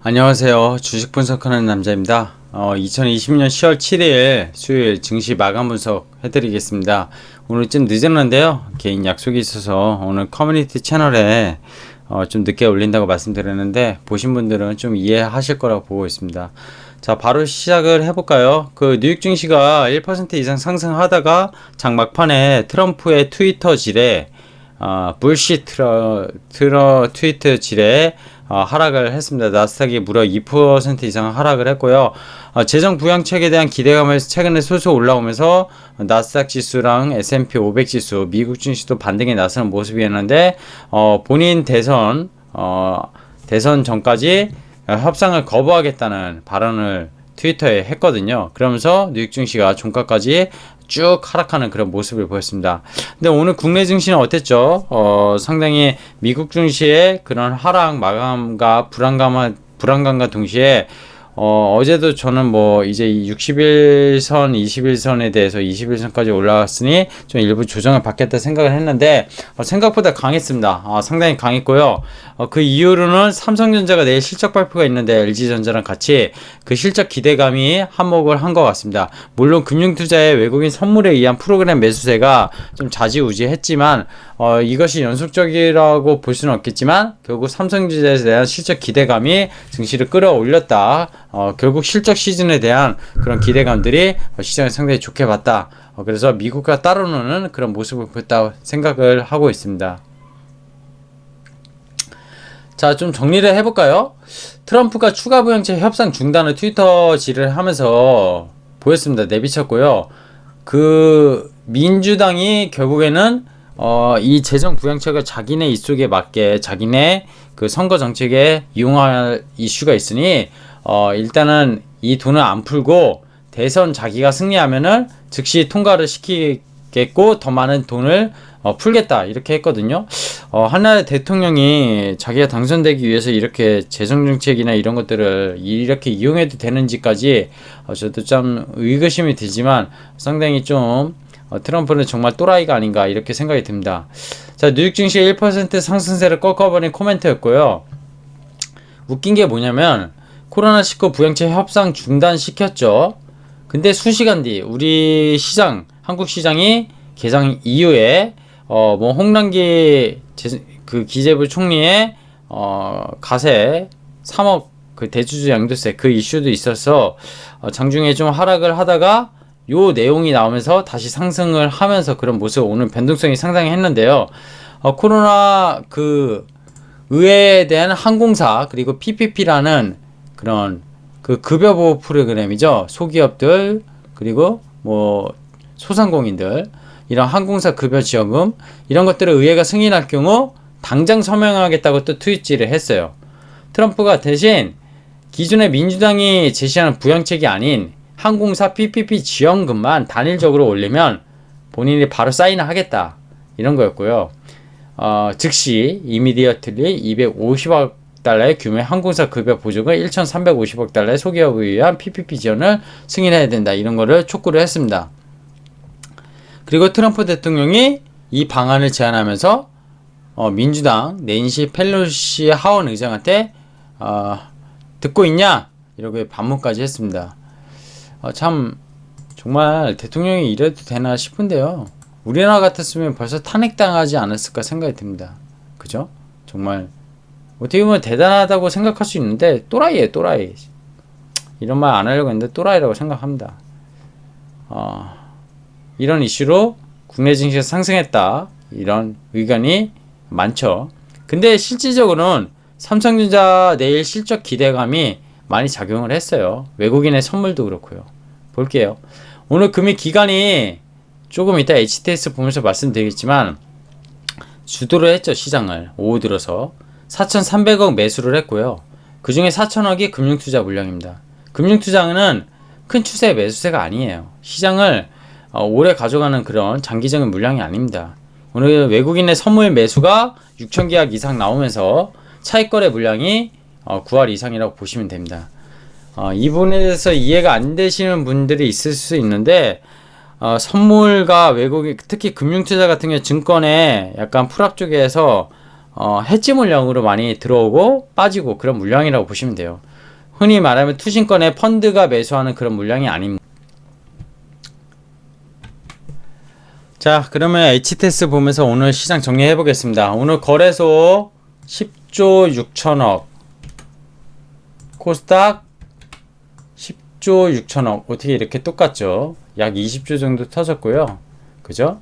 안녕하세요. 주식 분석하는 남자입니다. 2020년 10월 7일 수요일 증시 마감 분석 해드리겠습니다. 오늘 좀 늦었는데요. 개인 약속이 있어서 오늘 커뮤니티 채널에 좀 늦게 올린다고 말씀드렸는데 보신 분들은 좀 이해하실 거라고 보고 있습니다. 자, 바로 시작을 해볼까요? 그 뉴욕 증시가 1% 이상 상승하다가 장 막판에 트럼프의 트위터 질에 불시 트위터 질에 하락을 했습니다. 나스닥이 무려 2% 이상 하락을 했고요. 재정 부양책에 대한 기대감에서 최근에 솔솔 올라오면서 나스닥 지수랑 S&P 500 지수, 미국 증시도 반등에 나서는 모습이었는데 본인 대선 전까지 협상을 거부하겠다는 발언을 트위터에 했거든요. 그러면서 뉴욕 증시가 종가까지 쭉 하락하는 그런 모습을 보였습니다. 근데 오늘 국내 증시는 어땠죠? 상당히 미국 증시의 그런 하락 마감과 불안감과 동시에 어제도 저는 뭐 이제 60일선, 21선에 대해서 21선까지 올라왔으니 좀 일부 조정을 받겠다 생각을 했는데 생각보다 강했습니다. 상당히 강했고요. 그 이유로는 삼성전자가 내일 실적 발표가 있는데 LG전자랑 같이 그 실적 기대감이 한몫을 한 것 같습니다. 물론 금융투자의 외국인 선물에 의한 프로그램 매수세가 좀 좌지우지했지만 이것이 연속적이라고 볼 수는 없겠지만 결국 삼성전자에 대한 실적 기대감이 증시를 끌어올렸다. 결국 실적 시즌에 대한 그런 기대감들이 시장을 상당히 좋게 봤다. 그래서 미국과 따라오는 그런 모습을 보였다고 생각을 하고 있습니다. 자, 좀 정리를 해볼까요? 트럼프가 추가 부양책 협상 중단을 트위터질을 하면서 보였습니다. 내비쳤고요. 그 민주당이 결국에는 이 재정 부양책을 자기네 입속에 맞게 자기네 그 선거 정책에 이용할 이슈가 있으니 일단은 이 돈을 안 풀고 대선 자기가 승리하면은 즉시 통과를 시키겠고 더 많은 돈을 풀겠다 이렇게 했거든요. 한나라 대통령이 자기가 당선되기 위해서 이렇게 재정정책이나 이런 것들을 이렇게 이용해도 되는지까지 저도 좀 의구심이 들지만 상당히 좀 트럼프는 정말 또라이가 아닌가 이렇게 생각이 듭니다. 자, 뉴욕 증시의 1% 상승세를 꺾어버린 코멘트였고요. 웃긴 게 뭐냐면 코로나19 부양책 협상 중단시켰죠. 근데 수시간 뒤 우리 시장, 한국 시장이 개장 이후에 뭐 홍남기 그 기재부 총리의 가세 3억 그 대주주 양도세 그 이슈도 있어서 장중에 좀 하락을 하다가 요 내용이 나오면서 다시 상승을 하면서 그런 모습 오늘 변동성이 상당히 했는데요. 코로나 그 의회에 대한 항공사 그리고 PPP라는 그런 그 급여 보호 프로그램이죠. 소기업들 그리고 뭐 소상공인들 이런 항공사 급여 지원금 이런 것들을 의회가 승인할 경우 당장 서명하겠다고 또 트윗질을 했어요. 트럼프가 대신 기존의 민주당이 제시하는 부양책이 아닌 항공사 PPP 지원금만 단일적으로 올리면 본인이 바로 사인을 하겠다 이런 거였고요. 즉시 이미디어틀리 250억 달러의 규모의 항공사 급여 보조금 1,350억 달러의 소기업에 의한 PPP 지원을 승인해야 된다 이런 거를 촉구를 했습니다. 그리고 트럼프 대통령이 이 방안을 제안하면서 민주당 낸시 펠로시 하원 의장한테 듣고 있냐 이렇게 반문까지 했습니다. 참 정말 대통령이 이래도 되나 싶은데요. 우리나라 같았으면 벌써 탄핵당하지 않았을까 생각이 듭니다. 그죠? 정말 어떻게 보면 대단하다고 생각할 수 있는데 또라이예요, 또라이. 이런 말 안 하려고 했는데 또라이라고 생각합니다. 이런 이슈로 국내 증시가 상승했다 이런 의견이 많죠. 근데 실질적으로는 삼성전자 내일 실적 기대감이 많이 작용을 했어요. 외국인의 선물도 그렇고요. 볼게요. 오늘 금일 기간이 조금 이따 HTS 보면서 말씀드리겠지만 주도를 했죠. 시장을 오후 들어서 4,300억 매수를 했고요. 그 중에 4,000억이 금융투자 물량입니다. 금융투자는 큰 추세의 매수세가 아니에요. 시장을 오래 가져가는 그런 장기적인 물량이 아닙니다. 오늘 외국인의 선물 매수가 6,000계약 이상 나오면서 차익거래 물량이 9할 이상이라고 보시면 됩니다. 이 부분에 대해서 이해가 안 되시는 분들이 있을 수 있는데 선물과 외국인 특히 금융투자 같은 경우 증권에 약간 풀압 쪽에서 해지 물량으로 많이 들어오고 빠지고 그런 물량이라고 보시면 돼요. 흔히 말하면 투신권에 펀드가 매수하는 그런 물량이 아닙니다. 자, 그러면 HTS 보면서 오늘 시장 정리해 보겠습니다. 오늘 거래소 10조 6천억, 코스닥 10조 6천억. 어떻게 이렇게 똑같죠? 약 20조 정도 터졌고요. 그죠?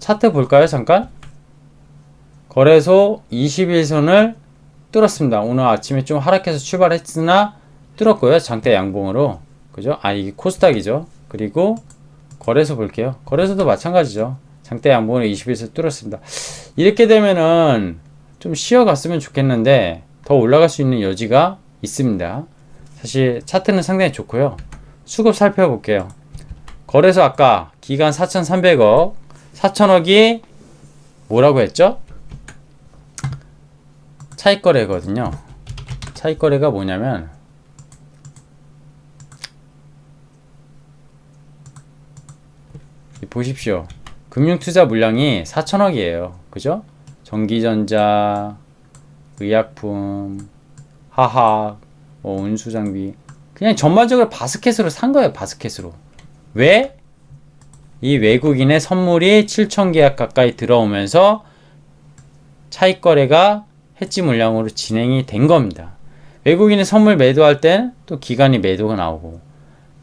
차트 볼까요? 잠깐. 거래소 21선을 뚫었습니다. 오늘 아침에 좀 하락해서 출발했으나 뚫었고요. 장대 양봉으로. 그죠? 이게 코스닥이죠. 그리고 거래소 볼게요. 거래소도 마찬가지죠. 장대 양봉으로 21선 뚫었습니다. 이렇게 되면은 좀 쉬어갔으면 좋겠는데 더 올라갈 수 있는 여지가 있습니다. 사실 차트는 상당히 좋고요. 수급 살펴볼게요. 거래소 아까 기간 4,300억, 4천억이 뭐라고 했죠? 차익거래거든요. 차익거래가 뭐냐면 보십시오. 금융투자 물량이 4천억이에요. 그죠? 전기전자, 의약품, 화학, 운수장비, 그냥 전반적으로 바스켓으로 산 거예요. 바스켓으로. 왜? 이 외국인의 선물이 7천 계약 가까이 들어오면서 차익거래가 해지 물량으로 진행이 된 겁니다. 외국인의 선물 매도할 땐 또 기관이 매도가 나오고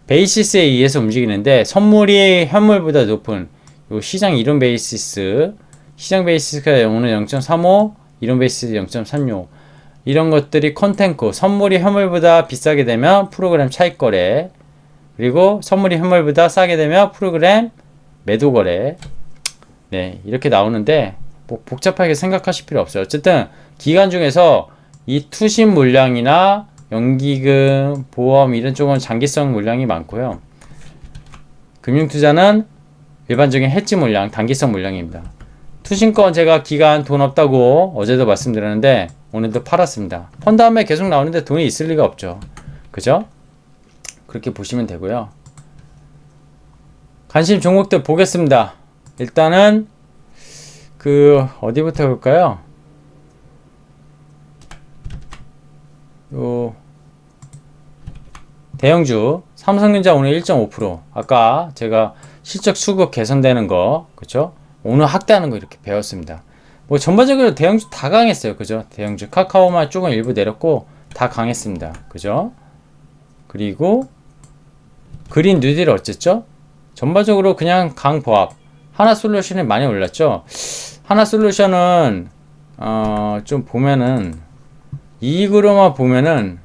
베이시스에 의해서 움직이는데 선물이 현물보다 높은 요 시장 이론 베이시스, 시장 베이시스가 오늘 0.35, 이론 베이시스 0.36, 이런 것들이 컨텐코, 선물이 현물보다 비싸게 되면 프로그램 차익거래, 그리고 선물이 현물보다 싸게 되면 프로그램 매도거래. 네, 이렇게 나오는데 뭐 복잡하게 생각하실 필요 없어요. 어쨌든 기간 중에서 이 투신 물량이나 연기금, 보험 이런 쪽은 장기성 물량이 많고요. 금융투자는 일반적인 해지 물량, 단기성 물량입니다. 투신권 제가 기간 돈 없다고 어제도 말씀드렸는데 오늘도 팔았습니다. 펀 다음에 계속 나오는데 돈이 있을 리가 없죠. 그죠? 그렇게 보시면 되고요. 관심 종목들 보겠습니다. 일단은 어디부터 볼까요? 대형주 삼성전자 오늘 1.5%. 아까 제가 실적 수급 개선되는 거, 그쵸? 오늘 확대하는 거 이렇게 배웠습니다. 뭐 전반적으로 대형주 다 강했어요. 그죠? 대형주 카카오만 조금 일부 내렸고 다 강했습니다. 그죠? 그리고 그린 뉴딜 어쨌죠? 전반적으로 그냥 강보합. 하나솔루션이 많이 올랐죠? 하나솔루션은 좀 보면은 이익으로만 보면은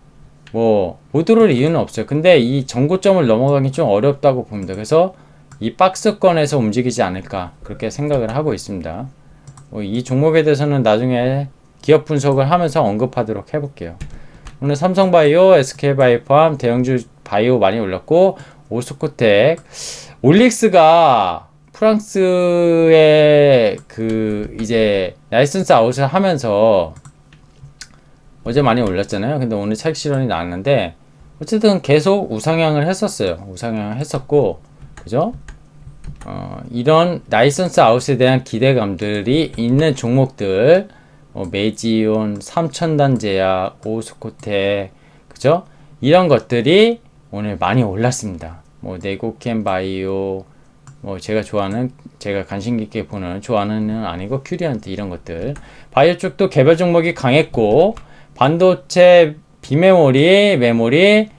뭐 못 오를 이유는 없어요. 근데 이 전고점을 넘어가기 좀 어렵다고 봅니다. 그래서 이 박스권에서 움직이지 않을까 그렇게 생각을 하고 있습니다. 이 종목에 대해서는 나중에 기업 분석을 하면서 언급하도록 해볼게요. 오늘 삼성바이오, SK바이오 포함 대형주 바이오 많이 올랐고 오스코텍, 올릭스가 프랑스의 이제 라이선스 아웃을 하면서 어제 많이 올랐잖아요. 근데 오늘 차익 실현이 나왔는데 어쨌든 계속 우상향을 했었어요. 우상향을 했었고, 그죠? 이런 라이선스 아웃에 대한 기대감들이 있는 종목들, 메지온, 삼천단제약, 오스코텍, 그죠? 이런 것들이 오늘 많이 올랐습니다. 네고캠 바이오, 제가 관심 깊게 보는, 좋아하는 아니고 큐리언트 이런 것들. 바이오 쪽도 개별 종목이 강했고, 반도체, 비메모리, 메모리,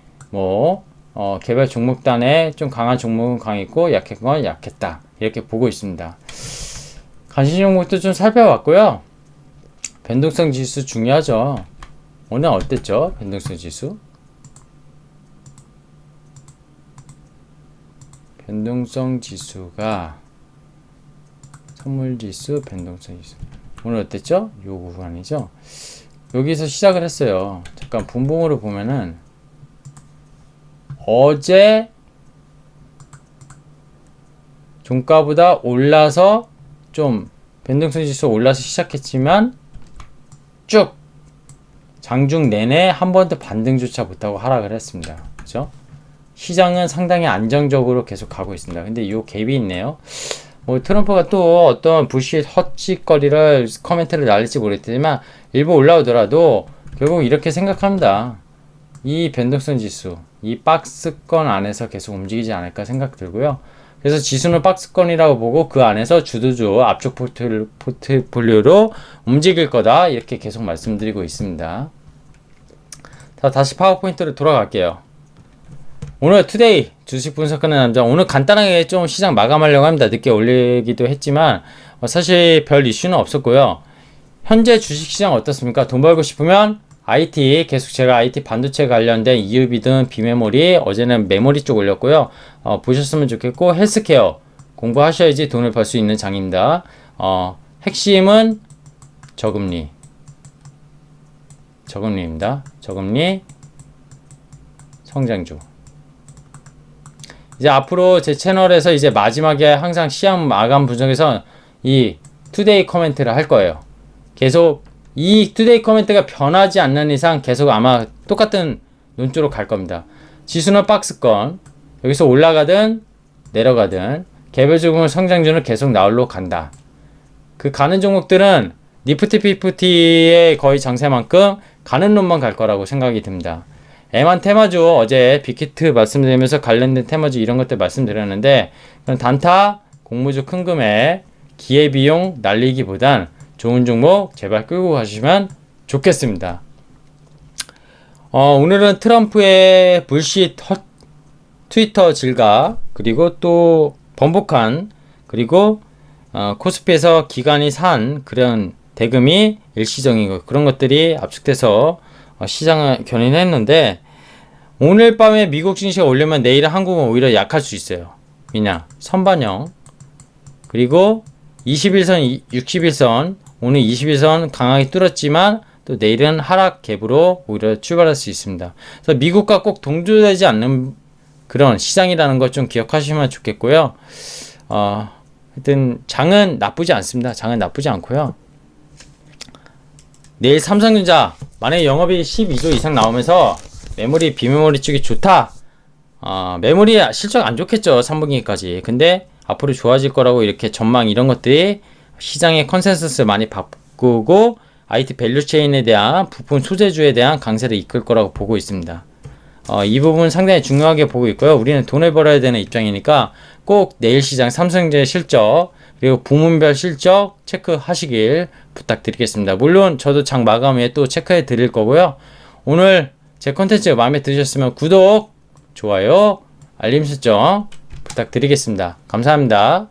개별 종목단에 좀 강한 종목은 강했고, 약한 건 약했다. 이렇게 보고 있습니다. 관심 종목도 좀 살펴봤고요. 변동성 지수 중요하죠. 오늘 어땠죠? 변동성 지수? 변동성 지수가 선물 지수, 변동성 지수. 오늘 어땠죠? 요 구간이죠? 여기서 시작을 했어요. 잠깐 분봉으로 보면은 어제 종가보다 올라서 좀 변동성 지수 올라서 시작했지만 쭉 장중 내내 한 번도 반등조차 못하고 하락을 했습니다. 그죠? 시장은 상당히 안정적으로 계속 가고 있습니다. 근데 이 갭이 있네요. 트럼프가 또 어떤 부시 헛짓거리를 코멘트를 날릴지 모르겠지만 일부 올라오더라도 결국 이렇게 생각합니다. 이 변동성 지수, 이 박스권 안에서 계속 움직이지 않을까 생각 들고요. 그래서 지수는 박스권이라고 보고 그 안에서 주도주 앞쪽 포트폴리오로 움직일 거다. 이렇게 계속 말씀드리고 있습니다. 자, 다시 파워포인트로 돌아갈게요. 오늘 투데이 주식 분석하는 남자, 오늘 간단하게 좀 시장 마감하려고 합니다. 늦게 올리기도 했지만 사실 별 이슈는 없었고요. 현재 주식시장 어떻습니까? 돈 벌고 싶으면 IT, 계속 제가 IT 반도체 관련된 EUV든 비메모리, 어제는 메모리 쪽 올렸고요. 보셨으면 좋겠고, 헬스케어 공부하셔야지 돈을 벌 수 있는 장입니다. 핵심은 저금리입니다. 저금리, 성장주. 이제 앞으로 제 채널에서 이제 마지막에 항상 시장 마감 분석에서 이 투데이 코멘트를 할 거예요. 계속 이 투데이 코멘트가 변하지 않는 이상 계속 아마 똑같은 논조로 갈 겁니다. 지수는 박스권, 여기서 올라가든 내려가든 개별적으로 성장주는 계속 나올로 간다. 그 가는 종목들은 니프티 피프티의 거의 장세만큼 가는 놈만 갈 거라고 생각이 듭니다. 에만 테마주, 어제 빅히트 말씀드리면서 관련된 테마주 이런 것들 말씀드렸는데, 단타, 공모주 큰 금액, 기회비용 날리기보단 좋은 종목 제발 끌고 가시면 좋겠습니다. 오늘은 트럼프의 불시 트위터 질가, 그리고 또 번복한, 그리고 코스피에서 기관이 산 그런 대금이 일시적인 것, 그런 것들이 압축돼서 시장을 견인했는데, 오늘 밤에 미국 증시가 올리면 내일은 한국은 오히려 약할 수 있어요. 왜냐? 선반영, 그리고 21선, 61선, 오늘 21선 강하게 뚫었지만 또 내일은 하락 갭으로 오히려 출발할 수 있습니다. 그래서 미국과 꼭 동조되지 않는 그런 시장이라는 것 좀 기억하시면 좋겠고요. 하여튼 장은 나쁘지 않습니다. 장은 나쁘지 않고요. 내일 삼성전자 만약에 영업이 12조 이상 나오면서 메모리, 비메모리 쪽이 좋다. 메모리 실적 안 좋겠죠. 3분기까지. 근데 앞으로 좋아질 거라고 이렇게 전망 이런 것들이 시장의 컨센서스 많이 바꾸고 IT 밸류체인에 대한 부품 소재주에 대한 강세를 이끌 거라고 보고 있습니다. 이 부분 상당히 중요하게 보고 있고요. 우리는 돈을 벌어야 되는 입장이니까 꼭 내일 시장 삼성전자 실적 그리고 부문별 실적 체크하시길 부탁드리겠습니다. 물론 저도 장 마감 후에 또 체크해 드릴 거고요. 오늘 제 컨텐츠 마음에 드셨으면 구독, 좋아요, 알림 설정 부탁드리겠습니다. 감사합니다.